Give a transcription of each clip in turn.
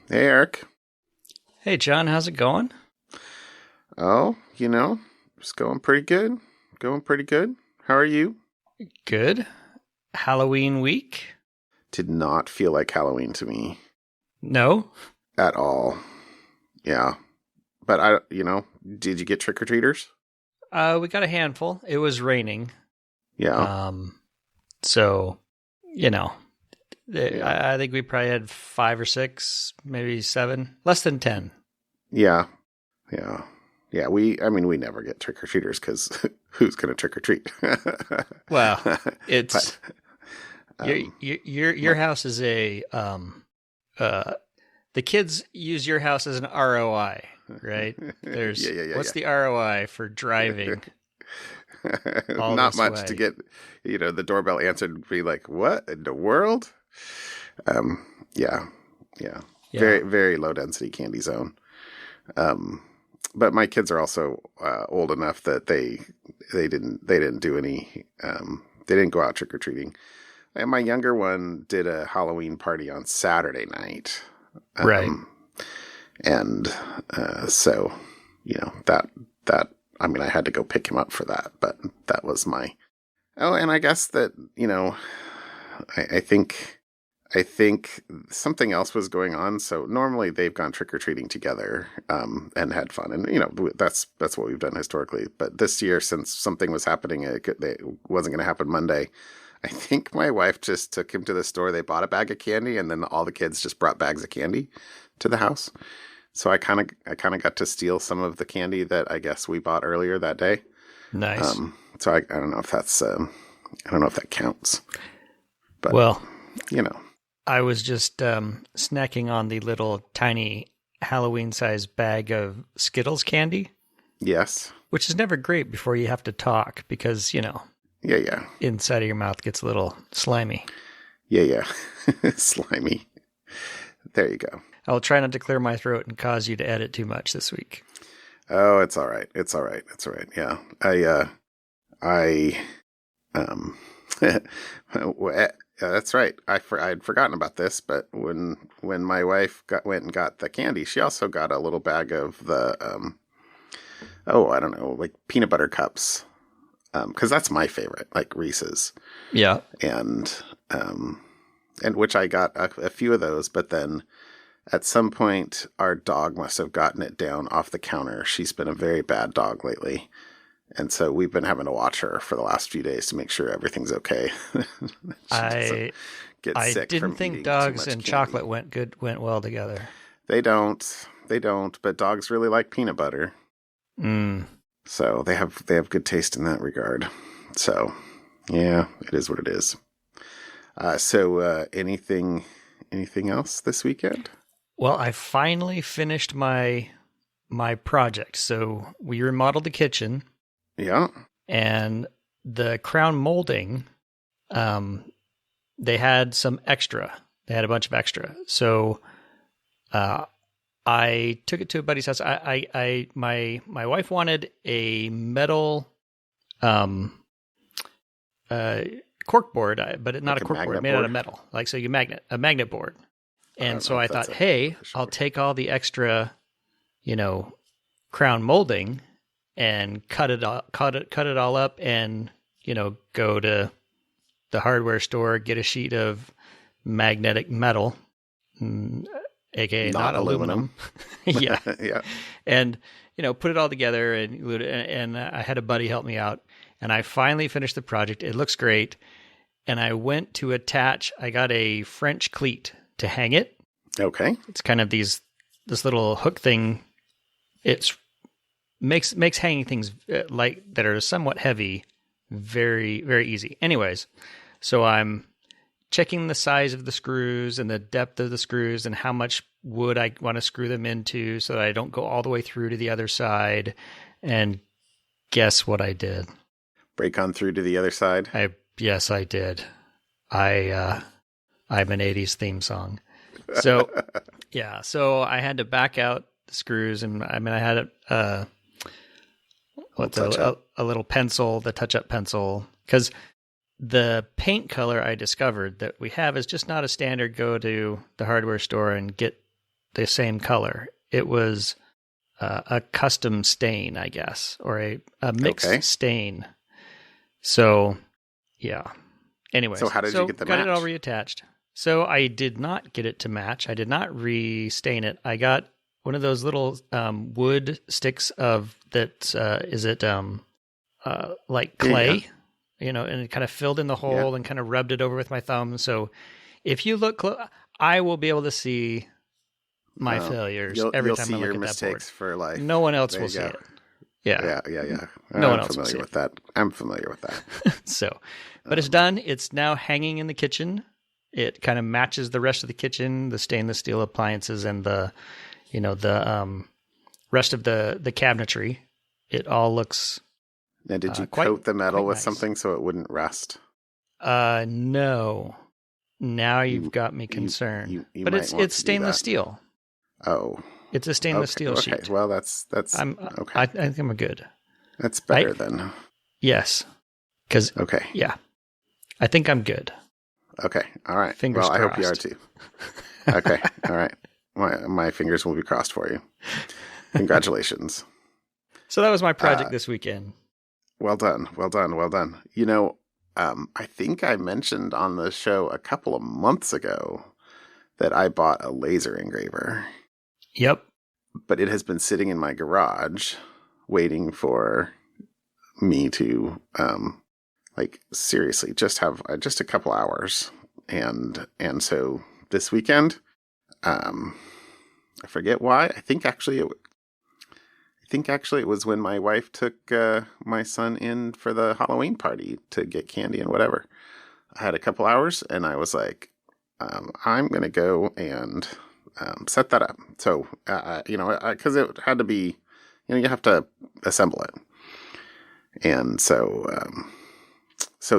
Hey, Eric. Hey, John, how's it going? Oh, it's going pretty good. Going pretty good. How are you? Good. Halloween week? Did not feel like Halloween to me No? at all. Yeah. But did you get trick-or-treaters? We got a handful. It was raining. Yeah. Um, so, you know, Yeah. I think we probably had 5 or 6, maybe 7, less than 10. Yeah. Yeah. Yeah. We never get trick-or-treaters because who's going to trick-or-treat? Well, But, it's your um, your my, house is uh the kids use your house as an ROI, right? yeah, There's yeah, yeah, what's the ROI for yeah. driving all Not this much to way? get, the doorbell answered and be like, what in the world? Um, yeah, yeah. Yeah. Very, very low density candy zone. Um, but my kids are also old enough that they didn't do any, they didn't go out trick or treating. And my younger one did a Halloween party on Saturday night. Right. Um, and so, that I had to go pick him up for that, but that was my. Oh, and I guess that I think something else was going on. So normally they've gone trick or treating together and had fun, and that's what we've done historically. But this year, since something was happening, it wasn't going to happen Monday. I think my wife just took him to the store. They bought a bag of candy, and then all the kids just brought bags of candy to the house. So I kind of got to steal some of the candy that I guess we bought earlier that day. Nice. So I don't know if that's I don't know if that counts, but Well, you know, I was just snacking on the little tiny Halloween-sized bag of Skittles candy, yes, which is never great before you have to talk because, yeah, yeah, inside of your mouth gets a little slimy. yeah, yeah, slimy. There you go. I'll try not to clear my throat and cause you to edit too much this week. Oh, it's all right. It's all right. It's all right. Yeah, I that's right. I'd forgotten about this, but when my wife went and got the candy, she also got a little bag of the I don't know, like peanut butter cups, because that's my favorite, like Reese's, Yeah. and um, and which I got a few of those, but then at some point our dog must have gotten it down off the counter. She's been a very bad dog lately. And so we've been having to watch her for the last few days to make sure everything's okay. She doesn't I get I sick didn't from think eating too dogs much and candy. chocolate went well together. They don't. They don't. But dogs really like peanut butter, Mm. so they have good taste in that regard. So yeah, it is what it is. So anything else this weekend? Well, I finally finished my project. So we remodeled the kitchen Yeah. and the crown molding. They had some extra. They had a bunch of extra. So, I took it to a buddy's house. My wife wanted a metal, um, uh, cork board, but not Like a a cork board, magnet made out board. of metal. Like, so a magnet board. I And don't know so if I that's thought, a hey, official I'll word. take all the extra, you know, crown molding and cut it all up and, go to the hardware store, get a sheet of magnetic metal, mm, aka Not not aluminum. aluminum. Yeah. Yeah. And, put it all together and glued it. And I had a buddy help me out. And I finally finished the project. It looks great. And I went to attach, I got a French cleat to hang it. Okay. It's kind of this little hook thing. It's makes hanging things like that are somewhat heavy very, very easy. Anyways, so I'm checking the size of the screws and the depth of the screws and how much wood I want to screw them into so that I don't go all the way through to the other side. And guess what I did? Break on through to the other side. Yes, I did. I'm an 80s theme song. So, yeah, so I had to back out the screws and I had Touch up. a little pencil, the touch-up pencil, because the paint color I discovered that we have is just not a standard go to the hardware store and get the same color. It was a custom stain, I guess, or a mixed stain. So, yeah. Anyways, So how did you get the got match? it all reattached. So I did not get it to match. I did not re-stain it. I got one of those little wood sticks of that. Is it like clay? Yeah. And it kind of filled in the hole and kind of rubbed it over with my thumb. So if you look close, I will be able to see my failures every time I look at that board. For life. No one else will see it. Yeah. No one else will see it. I'm familiar with that. So, but it's done. It's now hanging in the kitchen. It kind of matches the rest of the kitchen, the stainless steel appliances, and the rest of the cabinetry. It all looks. Now, did you coat the metal with something so it wouldn't rust? No. Now you've got me concerned. But it's stainless steel. Oh. It's a stainless steel sheet. Okay, well that's okay. I think I'm good. That's better then. Yes. Yeah. I think I'm good. Okay. All right. Fingers crossed. I hope you are too. Okay. All right. My fingers will be crossed for you. Congratulations. So that was my project this weekend. Well done. I think I mentioned on the show a couple of months ago that I bought a laser engraver. Yep. But it has been sitting in my garage waiting for me to, seriously, just have just a couple hours. And so this weekend, I forget why. I think actually it was when my wife took my son in for the Halloween party to get candy and whatever. I had a couple hours and I was like, I'm going to go and set that up. So, because it had to be, you have to assemble it. And so,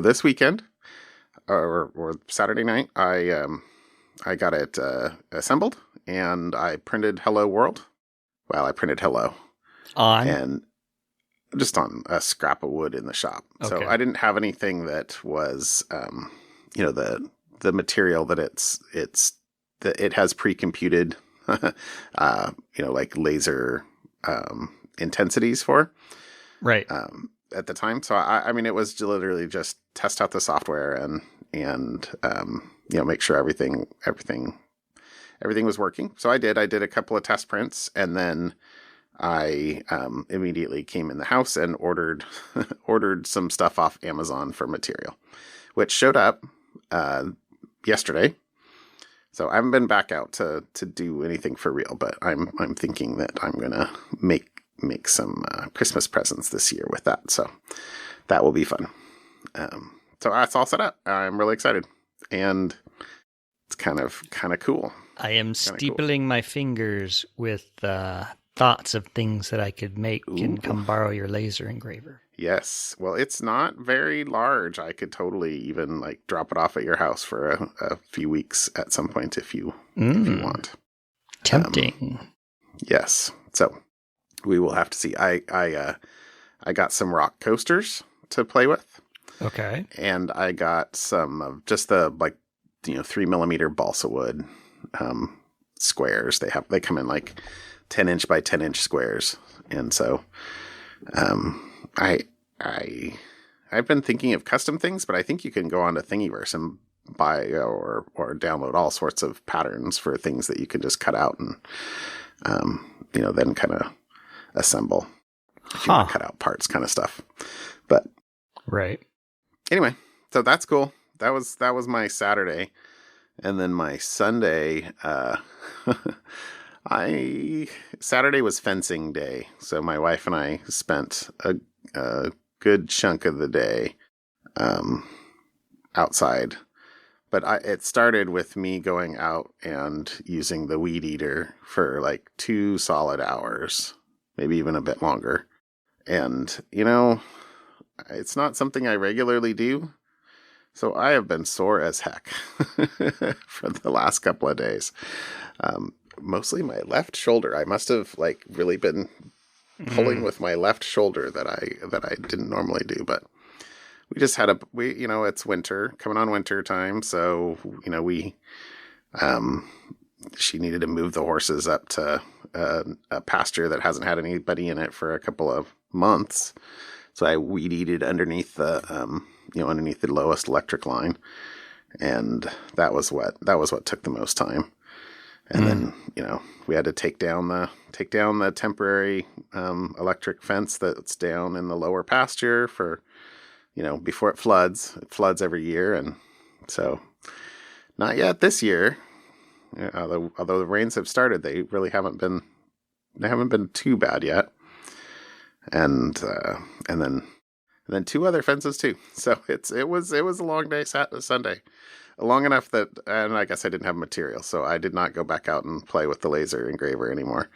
this weekend or Saturday night, I got it assembled and I printed Hello World. Well, I printed Hello. And just on a scrap of wood in the shop. Okay. So I didn't have anything that was, the material that it has pre-computed, like laser intensities for. Right. At the time. So it was literally just test out the software and make sure everything was working. So I did a couple of test prints and then I immediately came in the house and ordered some stuff off Amazon for material, which showed up yesterday. So I haven't been back out to do anything for real, but I'm thinking that I'm gonna make some Christmas presents this year with that. So that will be fun. So that's all set up. I'm really excited, and it's kind of cool. I am steepling my fingers with thoughts of things that I could make and come borrow your laser engraver. Yes. Well, it's not very large. I could totally even drop it off at your house for a few weeks at some point if you want. Tempting. Yes. So we will have to see. I got some rock coasters to play with. Okay. And I got some of just the 3mm balsa wood squares. They come in 10-inch by 10-inch squares. And so, I've been thinking of custom things, but I think you can go on to Thingiverse and buy or download all sorts of patterns for things that you can just cut out and, then kind of assemble. If you want to cut out parts kind of stuff. But right. Anyway, so that's cool. That was my Saturday. And then my Sunday, Saturday was fencing day, so my wife and I spent a good chunk of the day outside. But it started with me going out and using the weed eater for 2 solid hours, maybe even a bit longer. And, it's not something I regularly do. So I have been sore as heck for the last couple of days. Mostly my left shoulder. I must have really been pulling with my left shoulder that I didn't normally do. But we just had it's winter, coming on winter time. So, we she needed to move the horses up to a pasture that hasn't had anybody in it for a couple of months. So I weed eated underneath the underneath the lowest electric line, and that was what took the most time. And then we had to take down the temporary electric fence that's down in the lower pasture for before it floods. It floods every year, and so not yet this year. Although the rains have started, they really haven't been too bad yet. And then two other fences too. So it was a long day Sunday, long enough that, and I guess I didn't have material, so I did not go back out and play with the laser engraver anymore,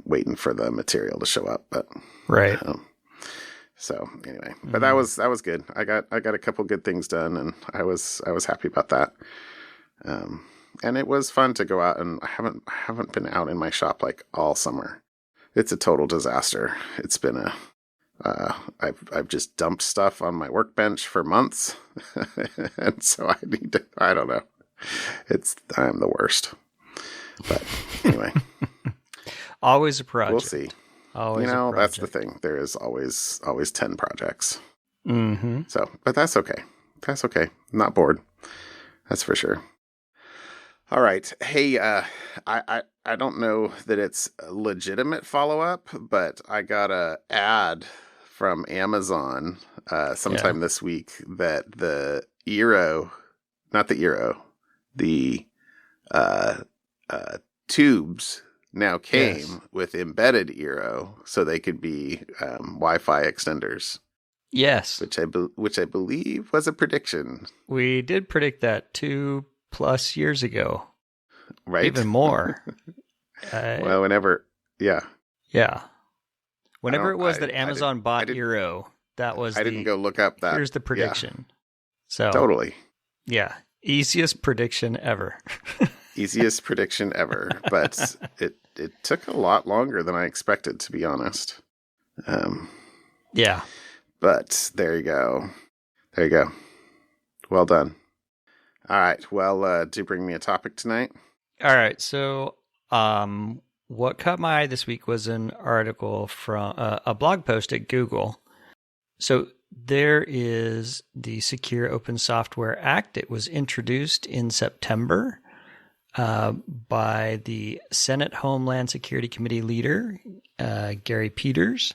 waiting for the material to show up. But right. So anyway, but that was good. I got a couple good things done, and I was happy about that. And it was fun to go out, and I haven't been out in my shop like all summer. It's a total disaster. It's been I've just dumped stuff on my workbench for months. And so I don't know. I'm the worst. But anyway. Always a project. We'll see. Always that's the thing. There is always 10 projects. Mm-hmm. So, but that's okay. That's okay. I'm not bored. That's for sure. All right. Hey, I don't know that it's a legitimate follow-up, but I got a ad from Amazon sometime this week that the tubes now came with embedded Eero, so they could be Wi-Fi extenders. Yes. Which I believe was a prediction. We did predict that 2+ years ago. Right? Even more. Well, whenever, yeah. Yeah. Whenever it was that Amazon bought Eero, that was didn't go look up that. Here's the prediction. Yeah. So totally. Yeah. Easiest prediction ever. Easiest prediction ever. But it took a lot longer than I expected, to be honest. Yeah. But there you go. There you go. Well done. All right. Well, do you bring me a topic tonight? All right. So, what caught my eye this week was an article from a blog post at Google. So there is the Secure Open Software Act. It was introduced in September by the Senate Homeland Security Committee leader, Gary Peters,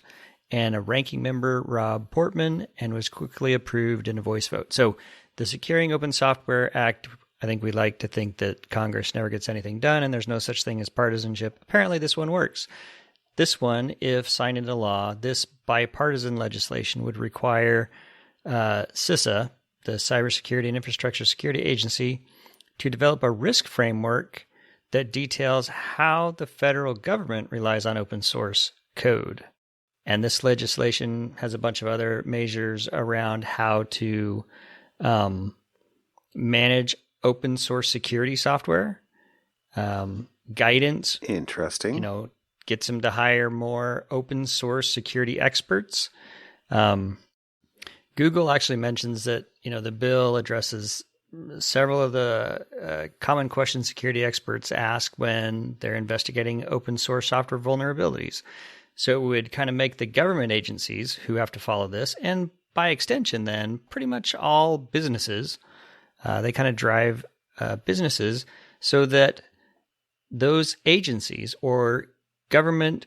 and a ranking member, Rob Portman, and was quickly approved in a voice vote. So the Securing Open Software Act, I think we like to think that Congress never gets anything done and there's no such thing as partisanship. Apparently this one works. This one, if signed into law, this bipartisan legislation would require CISA, the Cybersecurity and Infrastructure Security Agency, to develop a risk framework that details how the federal government relies on open source code. And this legislation has a bunch of other measures around how to manage open source security software, guidance. Interesting. Gets them to hire more open source security experts. Google actually mentions that, the bill addresses several of the common questions security experts ask when they're investigating open source software vulnerabilities. So it would kind of make the government agencies who have to follow this, and by extension then, pretty much all businesses, they kind of drive businesses so that those agencies or government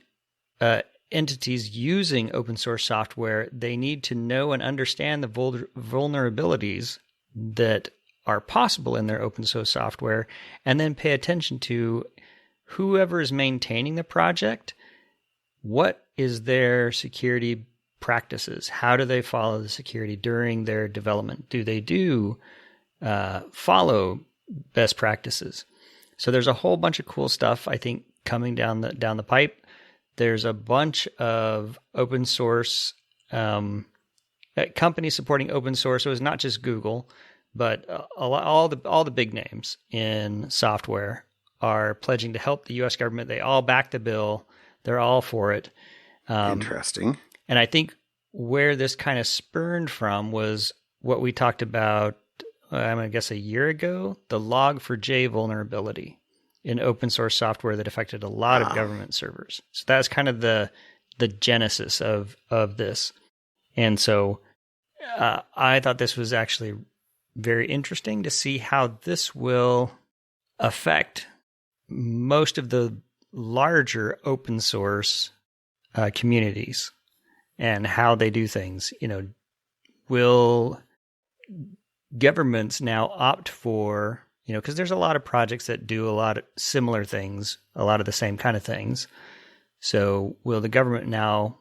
entities using open source software, they need to know and understand the vulnerabilities that are possible in their open source software, and then pay attention to whoever is maintaining the project. What is their security practices? How do they follow the security during their development? Do they follow best practices? So there's a whole bunch of cool stuff, I think, coming down the pipe. There's a bunch of open source companies supporting open source. So it's not just Google, but all the big names in software are pledging to help the U.S. government. They all back the bill. They're all for it. Interesting. And I think where this kind of spurned from was what we talked about, I guess a year ago, the Log4j vulnerability. in open source software that affected a lot of government servers. So that's kind of the genesis of this. And so I thought this was actually very interesting to see how this will affect most of the larger open source communities and how they do things. Will governments now opt for, because there's a lot of projects that do a lot of similar things, a lot of the same kind of things. So will the government now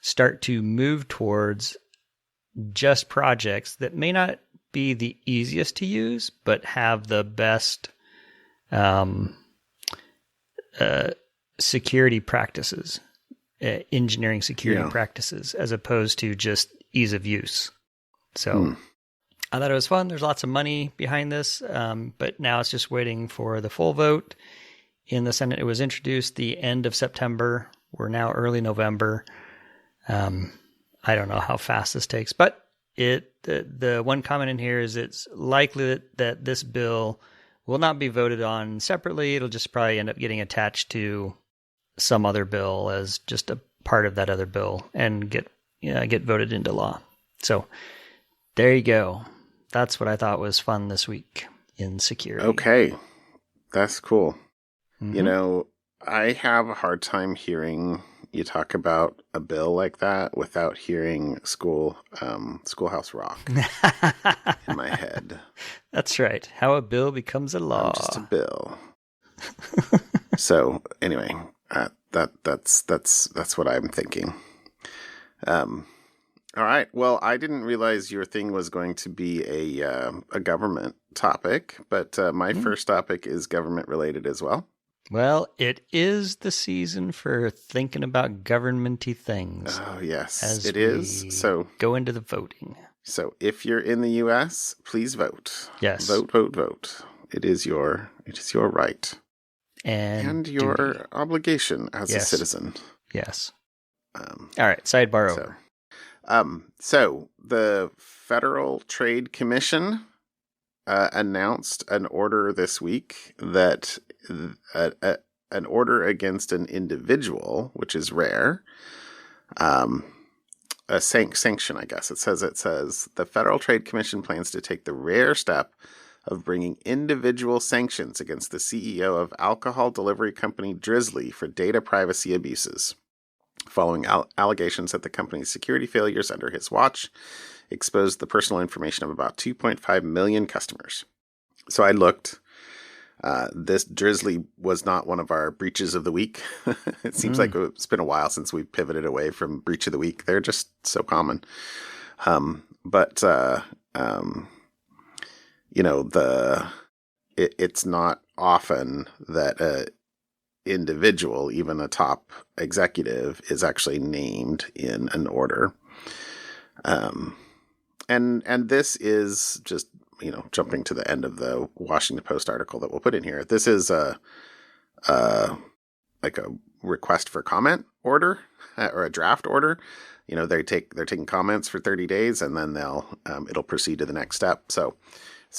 start to move towards just projects that may not be the easiest to use, but have the best security practices, engineering security practices, as opposed to just ease of use. So I thought it was fun. There's lots of money behind this, but now it's just waiting for the full vote in the Senate. It was introduced the end of September. We're now early November. I don't know how fast this takes, but the one comment in here is it's likely that this bill will not be voted on separately. It'll just probably end up getting attached to some other bill as just a part of that other bill and get voted into law. So there you go. That's what I thought was fun this week in security. Okay. That's cool. Mm-hmm. I have a hard time hearing you talk about a bill like that without hearing Schoolhouse Rock in my head. That's right. How a bill becomes a law. I'm just a bill. So anyway, that's what I'm thinking. All right. Well, I didn't realize your thing was going to be a government topic, but my first topic is government related as well. Well, it is the season for thinking about governmenty things. Oh, yes, it is. So go into the voting. So if you're in the U.S., please vote. Yes. Vote. It is your right. And your duty. Obligation as a citizen. Yes. All right, sidebar over. So the Federal Trade Commission announced an order this week that an order against an individual, which is rare, a sanction, I guess. It says the Federal Trade Commission plans to take the rare step of bringing individual sanctions against the CEO of alcohol delivery company Drizly for data privacy abuses, following allegations that the company's security failures under his watch exposed the personal information of about 2.5 million customers. So I looked. This Drizly was not one of our breaches of the week. It seems like it's been a while since we've pivoted away from breach of the week. They're just so common. It's not often that a individual, even a top executive, is actually named in an order. And this is just, jumping to the end of the Washington Post article that we'll put in here. This is a request for comment order or a draft order. They're taking comments for 30 days and then it'll proceed to the next step. So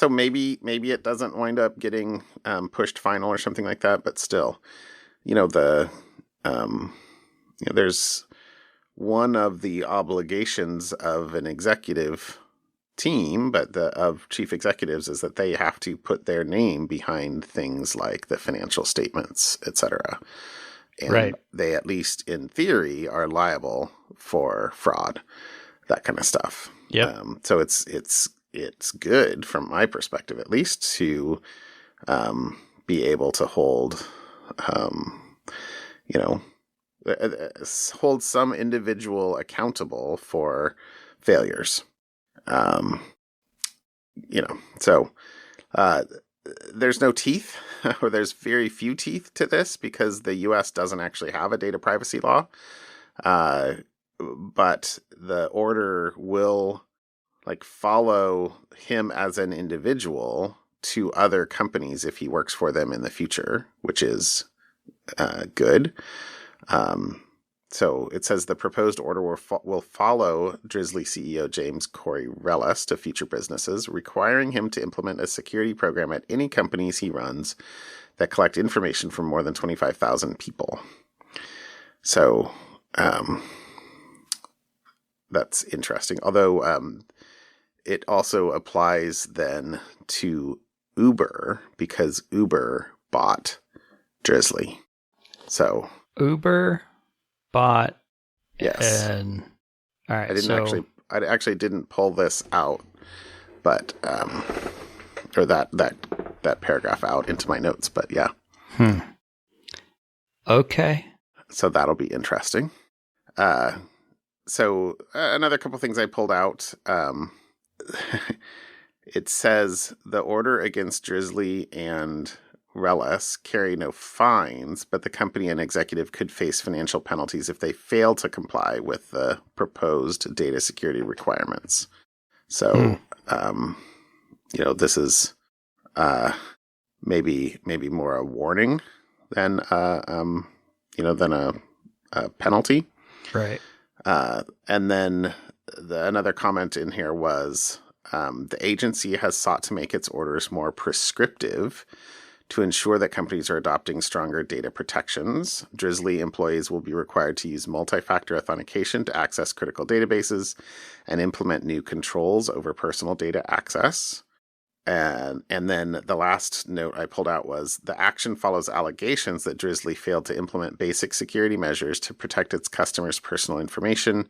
maybe it doesn't wind up getting pushed final or something like that, but still, there's one of the obligations of an executive team, but of chief executives, is that they have to put their name behind things like the financial statements, etc. And they, at least in theory, are liable for fraud, that kind of stuff. Yep. So it's good from my perspective, at least, to be able to hold hold some individual accountable for failures. There's no teeth, or there's very few teeth to this because the U.S. doesn't actually have a data privacy law. But the order will follow him as an individual to other companies if he works for them in the future, which is good. So it says the proposed order will follow Drizly CEO James Corey-Reles to future businesses, requiring him to implement a security program at any companies he runs that collect information from more than 25,000 people. So that's interesting. Although it also applies then to Uber because Uber bought Drizly. So Uber bought. Yes. And all right. I actually didn't pull this out, but or that paragraph out into my notes. But yeah. Okay. So that'll be interesting. So another couple things I pulled out. It says the order against Drizly and Reles carry no fines, but the company and executive could face financial penalties if they fail to comply with the proposed data security requirements. So, this is maybe more a warning than than a penalty. Right. And then another comment in here was the agency has sought to make its orders more prescriptive to ensure that companies are adopting stronger data protections. Drizly employees will be required to use multi-factor authentication to access critical databases and implement new controls over personal data access. And then the last note I pulled out was the action follows allegations that Drizly failed to implement basic security measures to protect its customers' personal information.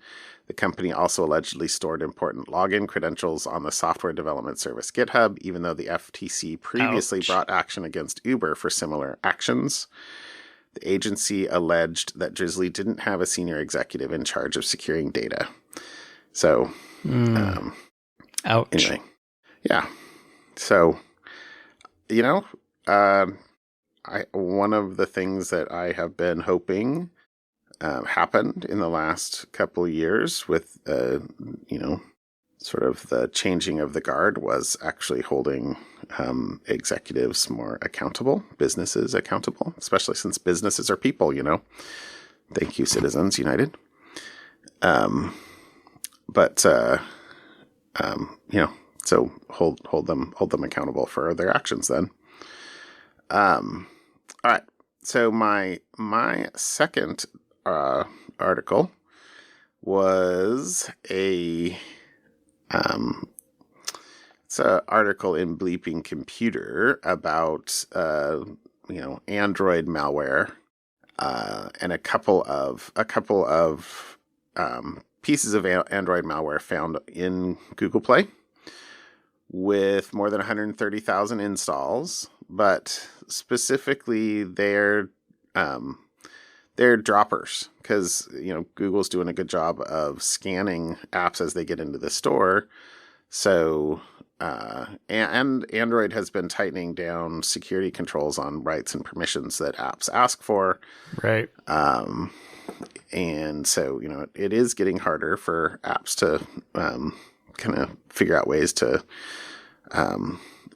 The company also allegedly stored important login credentials on the software development service GitHub, even though the FTC previously brought action against Uber for similar actions. The agency alleged that Drizly didn't have a senior executive in charge of securing data. So, ouch. Anyway, yeah. So, one of the things that I have been hoping happened in the last couple of years with, sort of the changing of the guard was actually holding executives more accountable, businesses accountable, especially since businesses are people, Thank you, Citizens United. So hold them accountable for their actions then. All right. So my second article was it's an article in Bleeping Computer about Android malware and a couple of pieces of Android malware found in Google Play, with more than 130,000 installs, but specifically they're droppers because Google's doing a good job of scanning apps as they get into the store. So and Android has been tightening down security controls on rights and permissions that apps ask for. Right. And so it is getting harder for apps to kind of figure out ways to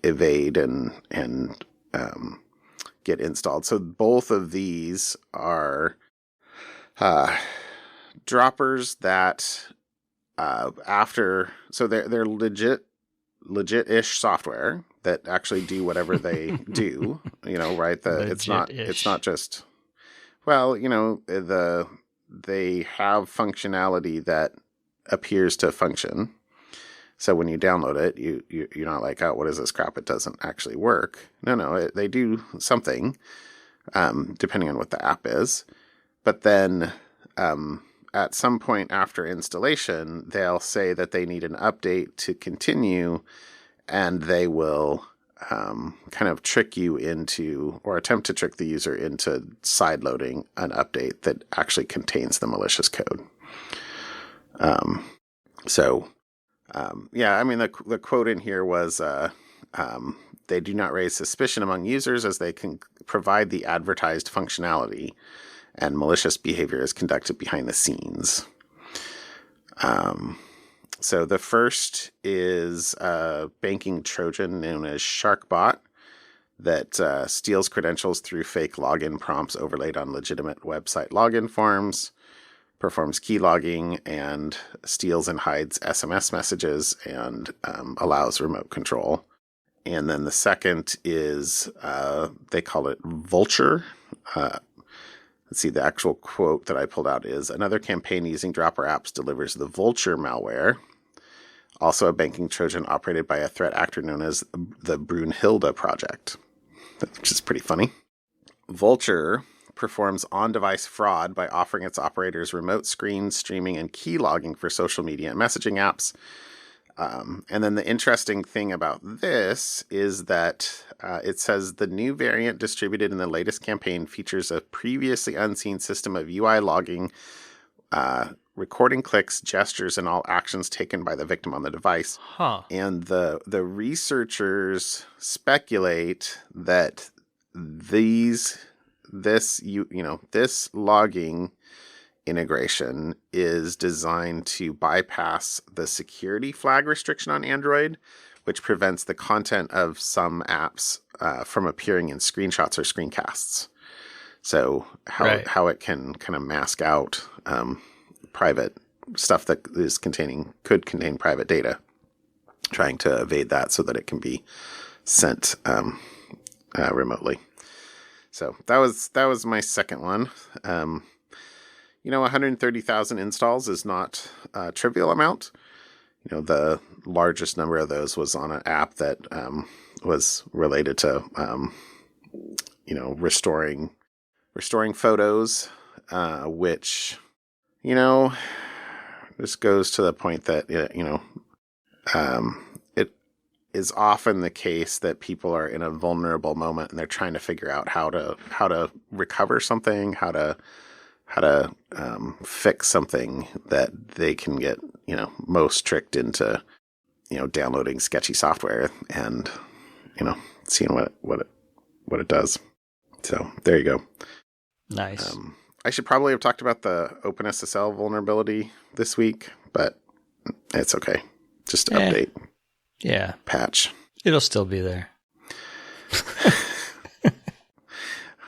evade and get installed. So both of these are droppers that they're legit-ish software that actually do whatever they do. Right? It's not just they have functionality that appears to function. So when you download it, you're not like, oh, what is this crap? It doesn't actually work. No, they do something, depending on what the app is. But then at some point after installation, they'll say that they need an update to continue, and they will kind of trick you into, or attempt to trick the user into sideloading an update that actually contains the malicious code. The quote in here was, they do not raise suspicion among users as they can provide the advertised functionality, and malicious behavior is conducted behind the scenes. So the first is a banking Trojan known as SharkBot that steals credentials through fake login prompts overlaid on legitimate website login forms. performs key logging and steals and hides SMS messages and allows remote control. And then the second is, they call it Vulture. Let's see, the actual quote that I pulled out is, another campaign using Dropper apps delivers the Vulture malware, also a banking Trojan operated by a threat actor known as the Brunhilde Project, which is pretty funny. Vulture performs on-device fraud by offering its operators remote screen streaming and key logging for social media and messaging apps. And then the interesting thing about this is that it says the new variant distributed in the latest campaign features a previously unseen system of UI logging, recording clicks, gestures, and all actions taken by the victim on the device. And the researchers speculate that this logging integration is designed to bypass the security flag restriction on Android, which prevents the content of some apps from appearing in screenshots or screencasts. So how it can kind of mask out private stuff that could contain private data, trying to evade that so that it can be sent remotely. So that was my second one. 130,000 installs is not a trivial amount. The largest number of those was on an app that was related to restoring photos, which this goes to the point that it is often the case that people are in a vulnerable moment and they're trying to figure out how to recover something, how to fix something that they can get most tricked into downloading sketchy software and seeing what it does. So there you go. Nice. I should probably have talked about the OpenSSL vulnerability this week, but it's okay. Just update. Yeah. Patch. It'll still be there.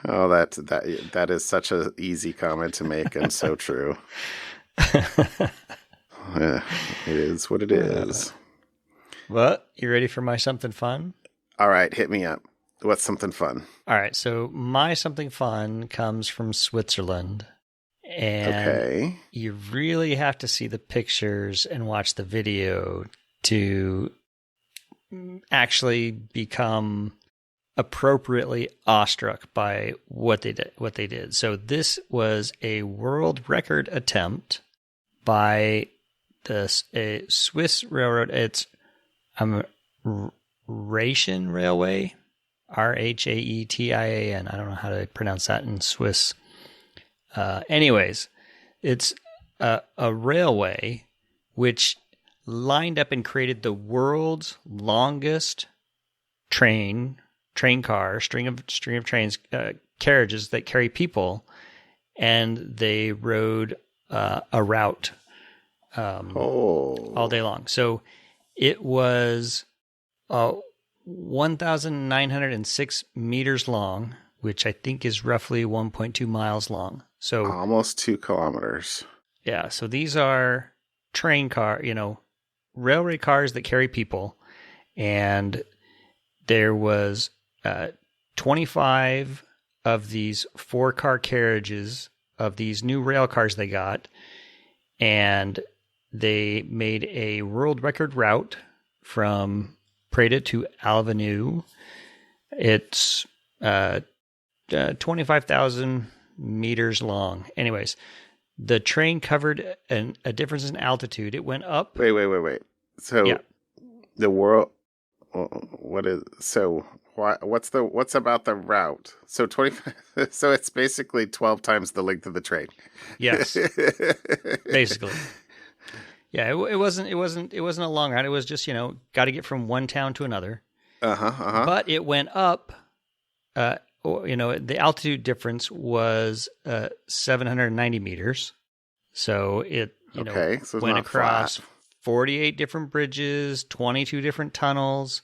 Oh, that is such an easy comment to make and so true. It is what it is. Well, you ready for my something fun? All right, hit me up. What's something fun? All right, so my something fun comes from Switzerland. And you really have to see the pictures and watch the video to actually become appropriately awestruck by what they did. So this was a world record attempt by a Swiss railroad. It's Rhaetian Railway, Rhaetian. I don't know how to pronounce that in Swiss. Anyways, it's a railway which lined up and created the world's longest string of trains, carriages that carry people, and they rode a route all day long. So it was 1,906 meters long, which I think is roughly 1.2 miles long. So almost 2 kilometers. Yeah. So these are railway cars that carry people, and there was 25 of these 4-car carriages of these new rail cars they got, and they made a world record route from Preda to Alvanue. It's 25,000 meters long. Anyways, the train covered a difference in altitude. It went up. Wait. So yeah. The world. What's about the route? So 25. So it's basically 12 times the length of the train. Yes, basically. Yeah, it wasn't a long route. It was just got to get from one town to another. But it went up. The altitude difference was 790 meters. So it so went across 48 different bridges, 22 different tunnels.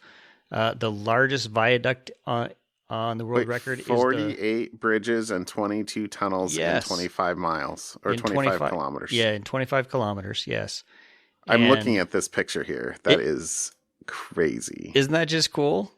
The largest viaduct on on the world Wait, record is 48 bridges and 22 tunnels in yes, 25 miles or in 25 kilometers. Yeah, in 25 kilometers. Yes. I'm looking And at this picture here. That is crazy. isn't that just cool?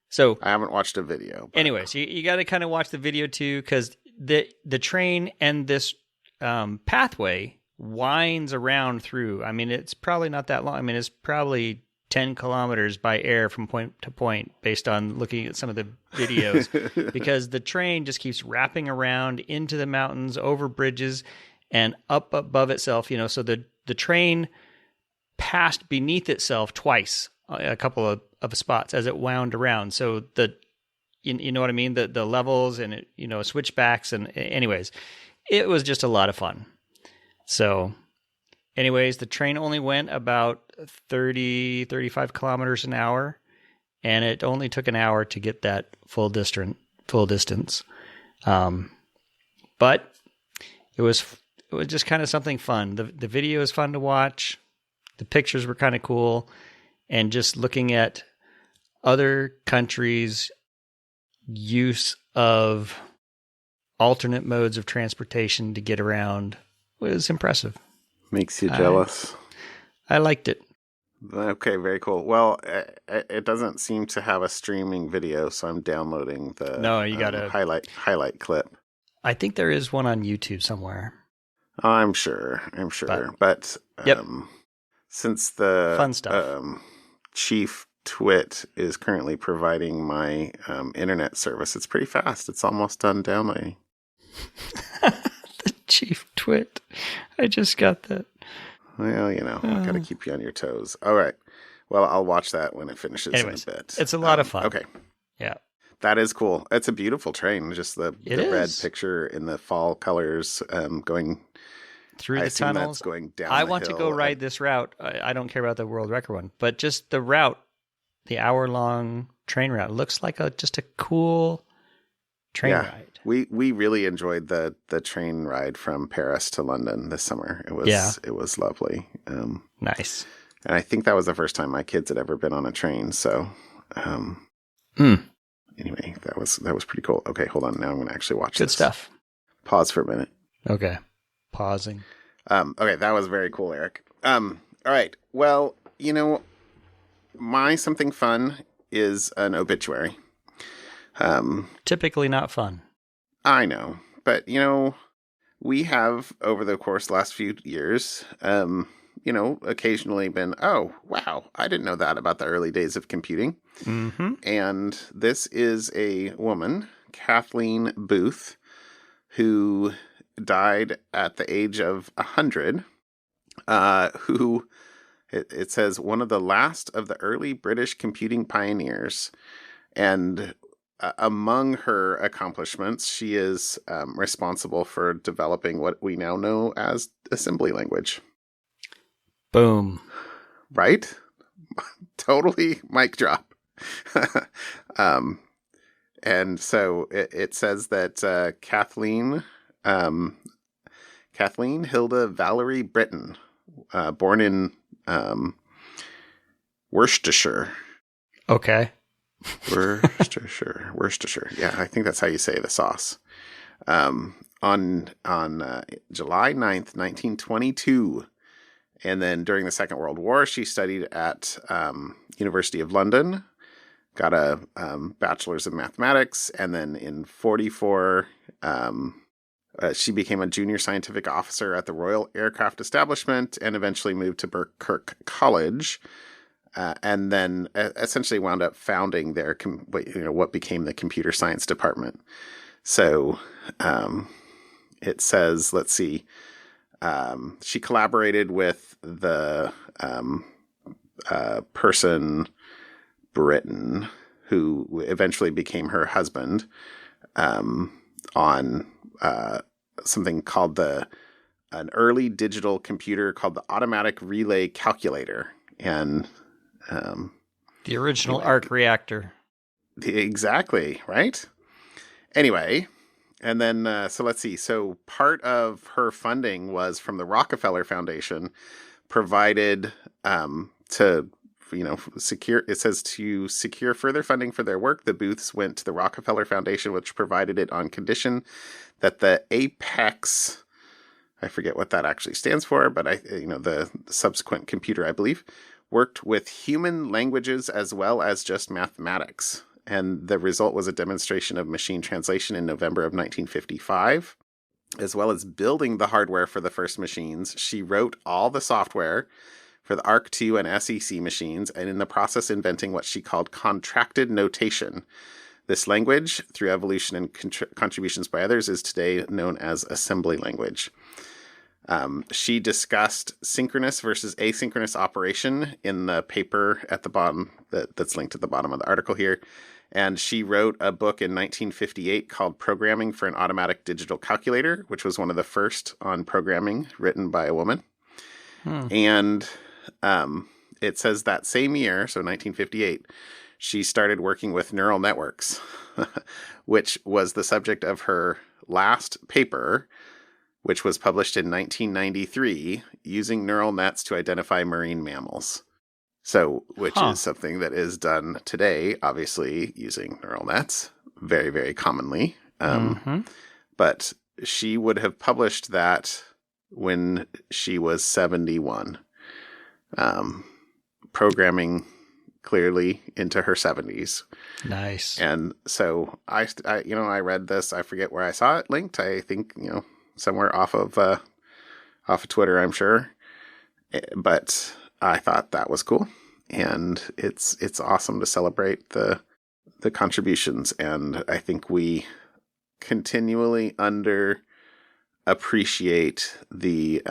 So, I haven't watched a video. But... anyways, you got to kind of watch the video too, because the train and this pathway winds around through. I mean, it's probably not that long. I mean, it's probably 10 kilometers by air from point to point based on looking at some of the videos, because the train just keeps wrapping around into the mountains, over bridges, and up above itself. So the train passed beneath itself twice, a couple of spots as it wound around. So you know what I mean? The levels and switchbacks, and anyways, it was just a lot of fun. So anyways, the train only went about 35 kilometers an hour, and it only took an hour to get that full distance. But it was just kind of something fun. The video is fun to watch. The pictures were kind of cool, and just looking at other countries' use of alternate modes of transportation to get around was impressive. Makes you jealous. I liked it. Okay, very cool. Well, it doesn't seem to have a streaming video, so I'm downloading the you gotta highlight clip. I think there is one on YouTube somewhere. I'm sure. But yep. Since the fun stuff. Chief Twit is currently providing my internet service, it's pretty fast. It's almost done downloading. The Chief Twit. I just got that. Well, I got to keep you on your toes. All right. Well, I'll watch that when it finishes in a bit. It's a lot of fun. Okay. Yeah. That is cool. It's a beautiful train. Just the red picture in the fall colors going through the tunnels. That's going down I want to go ride this route. I don't care about the world record one, but just the route, the hour-long train route, looks like just a cool train ride. We really enjoyed the train ride from Paris to London this summer. It was lovely. Nice. And I think that was the first time my kids had ever been on a train. So, anyway, that was pretty cool. Okay, hold on. Now I'm going to actually watch this. Good stuff. Pause for a minute. Okay. Pausing. Okay, that was very cool, Eric. All right. Well, my something fun is an obituary. Typically not fun. I know, but we have over the course of the last few years, occasionally been, oh wow, I didn't know that about the early days of computing. Mm-hmm. And this is a woman, Kathleen Booth, who died at the age of 100, who, it says, one of the last of the early British computing pioneers. And among her accomplishments, she is responsible for developing what we now know as assembly language. Boom. Right? Totally mic drop. And so it says that Kathleen Hilda Valerie Britton, born in Worcestershire. Okay. Worcestershire. Yeah, I think that's how you say the sauce. On July 9th, 1922. And then during the Second World War, she studied at University of London, got a bachelor's of mathematics, and then in 1944, she became a junior scientific officer at the Royal Aircraft Establishment and eventually moved to Birkirk College, and then essentially wound up founding their what became the computer science department. So it says, let's see, she collaborated with the person Britton, who eventually became her husband, on something called an early digital computer called the Automatic Relay Calculator, and the original arc reactor. Exactly, right? Anyway, and then so let's see. So part of her funding was from the Rockefeller Foundation, provided secure. It says to secure further funding for their work, the Booths went to the Rockefeller Foundation, which provided it on condition that the Apex, I forget what that actually stands for, but the subsequent computer, I believe, worked with human languages as well as just mathematics. And the result was a demonstration of machine translation in November of 1955. As well as building the hardware for the first machines, she wrote all the software for the ARC-II and SEC machines, and in the process inventing what she called contracted notation. This language, through evolution and contributions by others, is today known as assembly language. She discussed synchronous versus asynchronous operation in the paper at the bottom that's linked at the bottom of the article here. And she wrote a book in 1958 called Programming for an Automatic Digital Calculator, which was one of the first on programming written by a woman. And it says that same year, so 1958, she started working with neural networks, which was the subject of her last paper, which was published in 1993, using neural nets to identify marine mammals. So, which is something that is done today, obviously, using neural nets, very, very commonly. But she would have published that when she was 71. Programming clearly into her 70s. Nice. And so I read this. I forget where I saw it linked. I think, somewhere off of Twitter, I'm sure. But I thought that was cool, and it's awesome to celebrate the contributions. And I think we continually appreciate the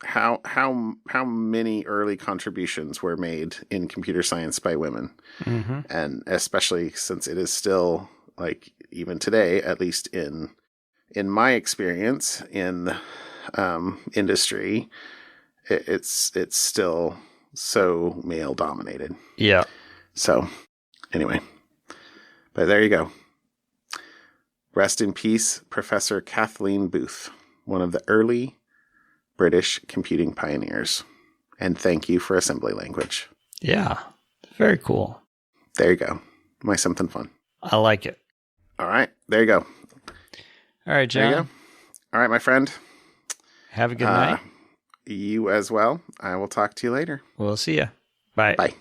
how many early contributions were made in computer science by women, and especially since it is still, like, even today, at least in my experience in industry, it's still so male dominated. Yeah. So anyway, but there you go. Rest in peace, Professor Kathleen Booth, one of the early British computing pioneers. And thank you for assembly language. Yeah. Very cool. There you go. My something fun. I like it. All right. There you go. All right, John. There you go. All right, my friend. Have a good night. You as well. I will talk to you later. We'll see you. Bye. Bye.